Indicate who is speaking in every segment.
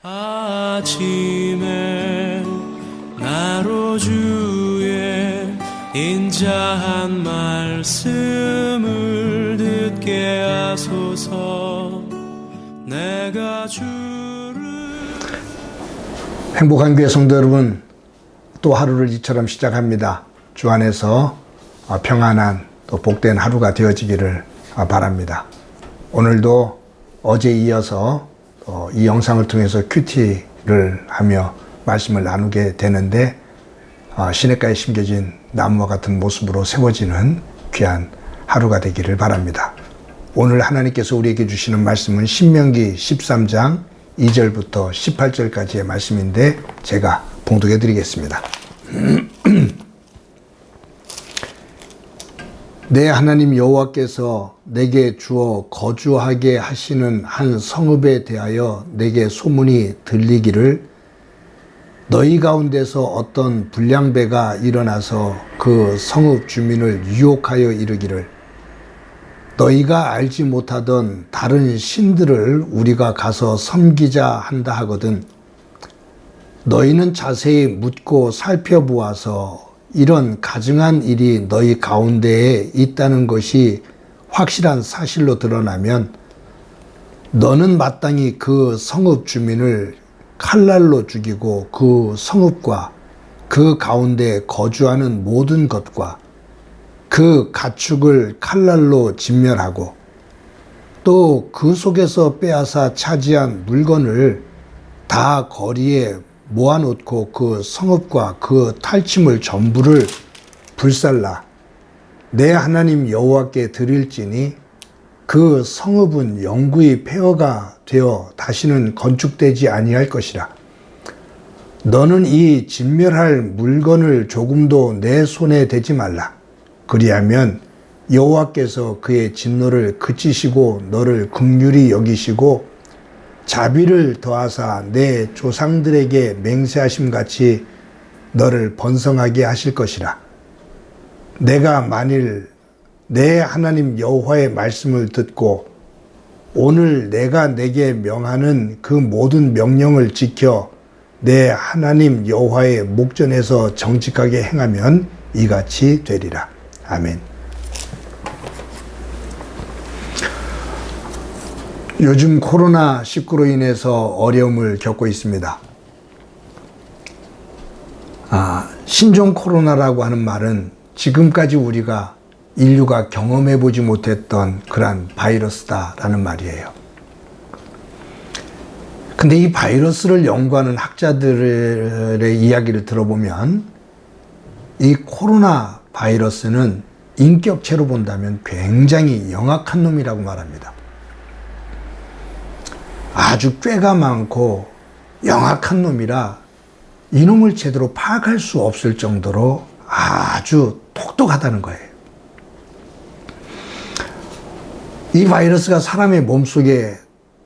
Speaker 1: 아침에 나로 주의 인자한 말씀을 듣게 하소서. 내가 주를.
Speaker 2: 행복한 교회 성도 여러분, 또 하루를 이처럼 시작합니다. 주 안에서 평안한 또 복된 하루가 되어지기를 바랍니다. 오늘도 어제 이어서 이 영상을 통해서 큐티를 하며 말씀을 나누게 되는데, 시냇가에 심겨진 나무와 같은 모습으로 세워지는 귀한 하루가 되기를 바랍니다. 오늘 하나님께서 우리에게 주시는 말씀은 신명기 13장 2절부터 18절까지의 말씀인데, 제가 봉독해 드리겠습니다. 내 하나님 여호와께서 내게 주어 거주하게 하시는 한 성읍에 대하여 내게 소문이 들리기를, 너희 가운데서 어떤 불량배가 일어나서 그 성읍 주민을 유혹하여 이르기를, 너희가 알지 못하던 다른 신들을 우리가 가서 섬기자 한다 하거든. 너희는 자세히 묻고 살펴보아서 이런 가증한 일이 너희 가운데에 있다는 것이 확실한 사실로 드러나면, 너는 마땅히 그 성읍 주민을 칼날로 죽이고 그 성읍과 그 가운데 거주하는 모든 것과 그 가축을 칼날로 진멸하고, 또 그 속에서 빼앗아 차지한 물건을 다 거리에 모아놓고 그 성읍과 그 탈취물 전부를 불살라 내 하나님 여호와께 드릴지니, 그 성읍은 영구히 폐허가 되어 다시는 건축되지 아니할 것이라. 너는 이 진멸할 물건을 조금도 내 손에 대지 말라. 그리하면 여호와께서 그의 진노를 그치시고 너를 긍휼히 여기시고 자비를 더하사 내 조상들에게 맹세하심 같이 너를 번성하게 하실 것이라. 내가 만일 내 하나님 여호와의 말씀을 듣고 오늘 내가 내게 명하는 그 모든 명령을 지켜 내 하나님 여호와의 목전에서 정직하게 행하면 이같이 되리라. 아멘. 요즘 코로나19로 인해서 어려움을 겪고 있습니다. 신종 코로나라고 하는 말은 지금까지 우리가 인류가 경험해 보지 못했던 그러한 바이러스다라는 말이에요. 근데 이 바이러스를 연구하는 학자들의 이야기를 들어보면, 이 코로나 바이러스는 인격체로 본다면 굉장히 영악한 놈이라고 말합니다. 아주 꾀가 많고 영악한 놈이라 이놈을 제대로 파악할 수 없을 정도로 아주 똑똑하다는 거예요. 이 바이러스가 사람의 몸속에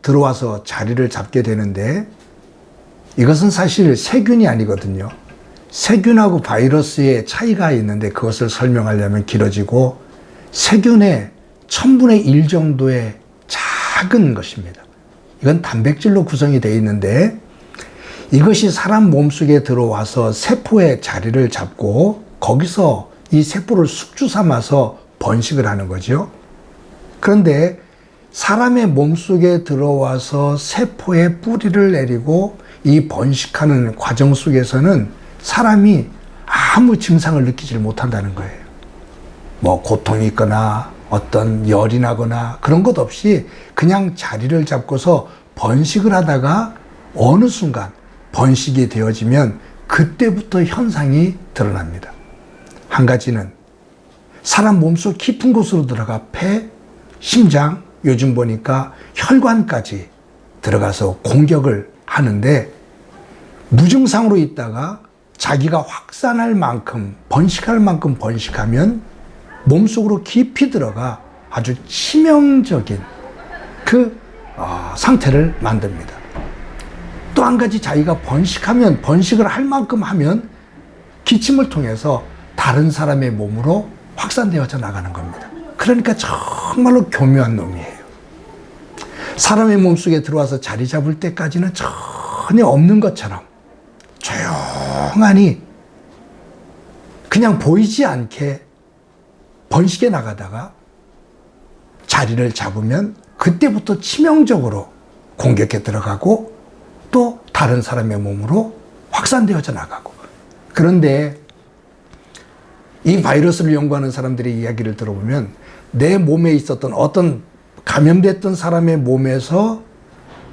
Speaker 2: 들어와서 자리를 잡게 되는데, 이것은 사실 세균이 아니거든요. 세균하고 바이러스의 차이가 있는데 그것을 설명하려면 길어지고, 세균의 1000분의 1 정도의 작은 것입니다. 이건 단백질로 구성이 되어 있는데, 이것이 사람 몸속에 들어와서 세포의 자리를 잡고 거기서 이 세포를 숙주 삼아서 번식을 하는 거죠. 그런데 사람의 몸속에 들어와서 세포에 뿌리를 내리고 이 번식하는 과정 속에서는 사람이 아무 증상을 느끼지 못한다는 거예요. 뭐 고통이 있거나 어떤 열이 나거나 그런 것 없이 그냥 자리를 잡고서 번식을 하다가 어느 순간 번식이 되어지면 그때부터 현상이 드러납니다. 한 가지는 사람 몸속 깊은 곳으로 들어가 폐, 심장, 요즘 보니까 혈관까지 들어가서 공격을 하는데, 무증상으로 있다가 자기가 확산할 만큼, 번식할 만큼 번식하면 몸속으로 깊이 들어가 아주 치명적인 그 상태를 만듭니다. 또 한 가지, 자기가 번식하면, 번식을 할 만큼 하면 기침을 통해서 다른 사람의 몸으로 확산되어져 나가는 겁니다. 그러니까 정말로 교묘한 놈이에요. 사람의 몸속에 들어와서 자리 잡을 때까지는 전혀 없는 것처럼 조용하니 그냥 보이지 않게 번식해 나가다가 자리를 잡으면 그때부터 치명적으로 공격해 들어가고 또 다른 사람의 몸으로 확산되어져 나가고. 그런데 이 바이러스를 연구하는 사람들의 이야기를 들어보면 내 몸에 있었던 어떤 감염됐던 사람의 몸에서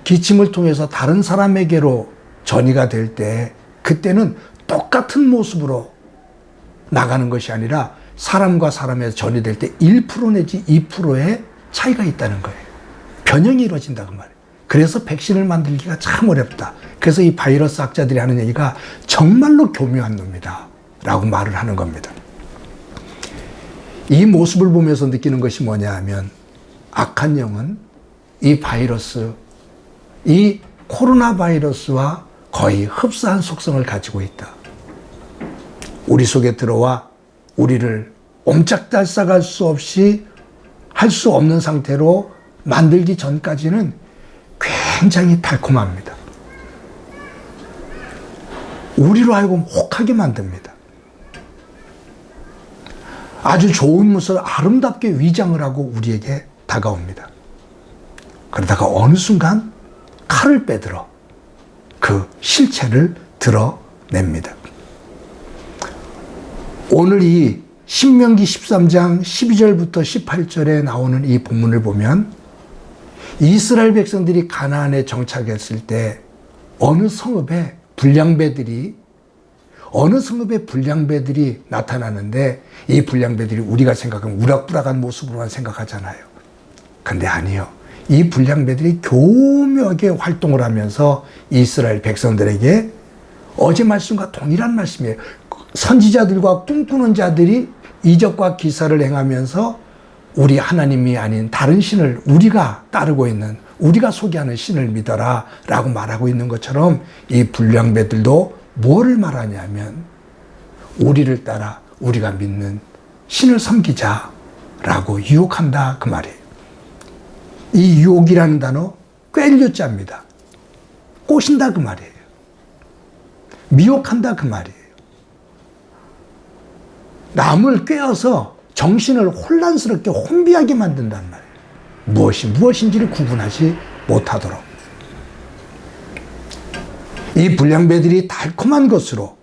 Speaker 2: 기침을 통해서 다른 사람에게로 전이가 될 때 그때는 똑같은 모습으로 나가는 것이 아니라 사람과 사람에서 전이될 때 1% 내지 2%의 차이가 있다는 거예요. 변형이 이루어진다 그 말이에요. 그래서 백신을 만들기가 참 어렵다. 그래서 이 바이러스 학자들이 하는 얘기가 정말로 교묘한 놈이다 라고 말을 하는 겁니다. 이 모습을 보면서 느끼는 것이 뭐냐 하면 악한 영은 이 바이러스, 이 코로나 바이러스와 거의 흡사한 속성을 가지고 있다. 우리 속에 들어와 우리를 옴짝달싹할 수 없이 할 수 없는 상태로 만들기 전까지는 굉장히 달콤합니다. 우리로 하여금 혹하게 만듭니다. 아주 좋은 것을 아름답게 위장을 하고 우리에게 다가옵니다. 그러다가 어느 순간 칼을 빼들어 그 실체를 드러냅니다. 오늘 이 신명기 13장 12절부터 18절에 나오는 이 본문을 보면 이스라엘 백성들이 가나안에 정착했을 때 어느 성읍에 불량배들이 나타나는데 이 불량배들이 우리가 생각하면 우락부락한 모습으로만 생각하잖아요. 근데 아니요. 이 불량배들이 교묘하게 활동을 하면서 이스라엘 백성들에게 어제 말씀과 동일한 말씀이에요. 선지자들과 꿈꾸는 자들이 이적과 기사를 행하면서 우리 하나님이 아닌 다른 신을 우리가 따르고 있는, 우리가 소개하는 신을 믿어라 라고 말하고 있는 것처럼 이 불량배들도 뭐를 말하냐면 우리를 따라 우리가 믿는 신을 섬기자라고 유혹한다 그 말이에요. 이 유혹이라는 단어 꿰려자입니다. 꼬신다 그 말이에요. 미혹한다 그 말이에요. 남을 꿰어서 정신을 혼란스럽게 혼비하게 만든단 말이에요. 무엇이 무엇인지를 구분하지 못하도록. 이 불량배들이 달콤한 것으로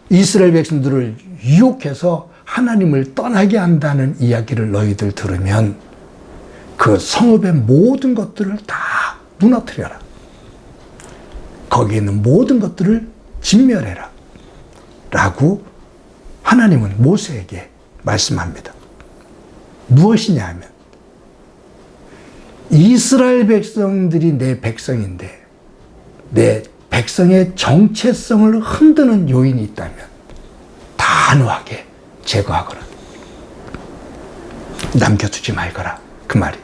Speaker 2: 이스라엘 백성들을 유혹해서 하나님을 떠나게 한다는 이야기를 너희들 들으면 그 성읍의 모든 것들을 다 무너뜨려라. 거기 있는 모든 것들을 진멸해라. 라고 하나님은 모세에게 말씀합니다. 무엇이냐 하면 이스라엘 백성들이 내 백성인데 내 백성의 정체성을 흔드는 요인이 있다면 단호하게 제거하거라. 남겨두지 말거라. 그 말이.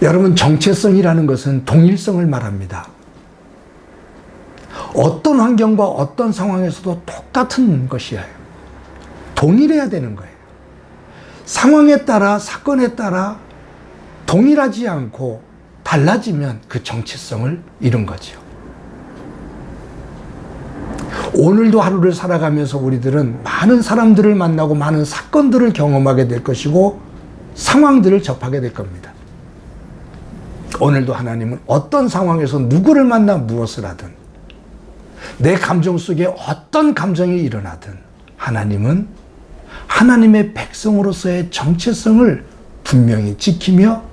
Speaker 2: 여러분, 정체성이라는 것은 동일성을 말합니다. 어떤 환경과 어떤 상황에서도 똑같은 것이에요. 동일해야 되는 거예요. 상황에 따라, 사건에 따라 동일하지 않고 달라지면 그 정체성을 잃은 거죠. 오늘도 하루를 살아가면서 우리들은 많은 사람들을 만나고 많은 사건들을 경험하게 될 것이고 상황들을 접하게 될 겁니다. 오늘도 하나님은 어떤 상황에서 누구를 만나 무엇을 하든 내 감정 속에 어떤 감정이 일어나든 하나님은 하나님의 백성으로서의 정체성을 분명히 지키며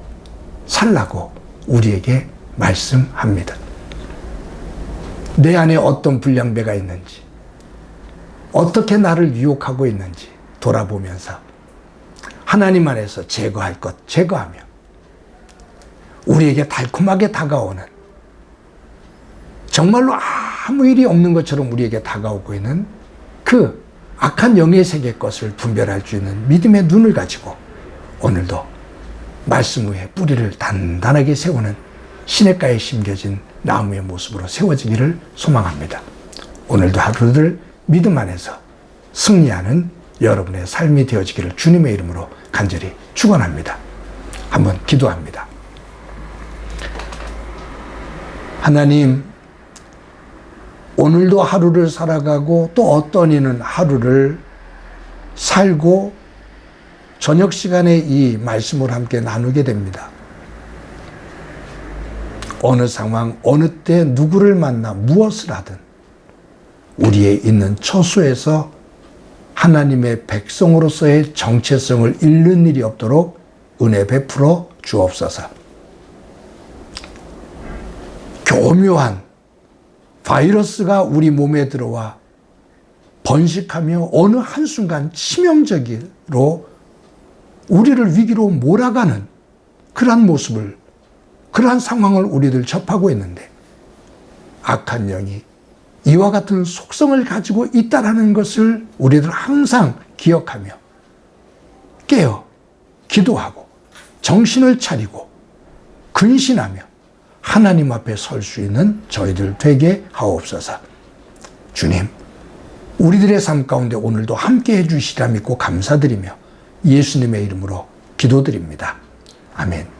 Speaker 2: 살라고 우리에게 말씀합니다. 내 안에 어떤 불량배가 있는지, 어떻게 나를 유혹하고 있는지 돌아보면서 하나님 안에서 제거할 것 제거하며 우리에게 달콤하게 다가오는, 정말로 아무 일이 없는 것처럼 우리에게 다가오고 있는 그 악한 영의 세계 것을 분별할 수 있는 믿음의 눈을 가지고 오늘도 말씀 위에 뿌리를 단단하게 세우는 시냇가에 심겨진 나무의 모습으로 세워지기를 소망합니다. 오늘도 하루를 믿음 안에서 승리하는 여러분의 삶이 되어지기를 주님의 이름으로 간절히 축원합니다. 한번 기도합니다. 하나님, 오늘도 하루를 살아가고 또 어떤 이는 하루를 살고 저녁 시간에 이 말씀을 함께 나누게 됩니다. 어느 상황, 어느 때 누구를 만나 무엇을 하든 우리의 있는 처소에서 하나님의 백성으로서의 정체성을 잃는 일이 없도록 은혜 베풀어 주옵소서. 교묘한 바이러스가 우리 몸에 들어와 번식하며 어느 한순간 치명적으로 우리를 위기로 몰아가는 그러한 모습을, 그러한 상황을 우리들 접하고 있는데, 악한 영이 이와 같은 속성을 가지고 있다라는 것을 우리들 항상 기억하며 깨어 기도하고 정신을 차리고 근신하며 하나님 앞에 설 수 있는 저희들 되게 하옵소서. 주님, 우리들의 삶 가운데 오늘도 함께 해주시리라 믿고 감사드리며 예수님의 이름으로 기도드립니다. 아멘.